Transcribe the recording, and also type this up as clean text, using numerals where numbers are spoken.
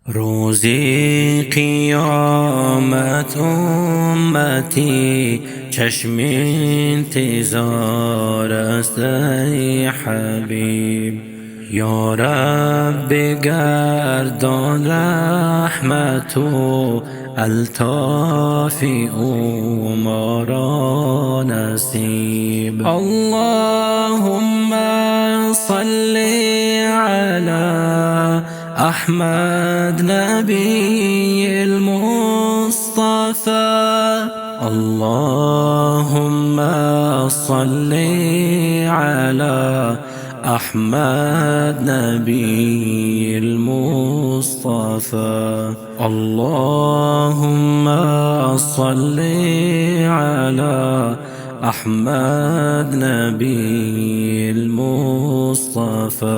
روزی قیامت امتی چشم انتظار است ای حبیب. یا رب بگردان رحمت و الطاف او ما را نصیب. اللهم صل علی احمد نبی المصطفى. اللهم صل على احمد نبی المصطفى. اللهم صل على احمد نبی المصطفى.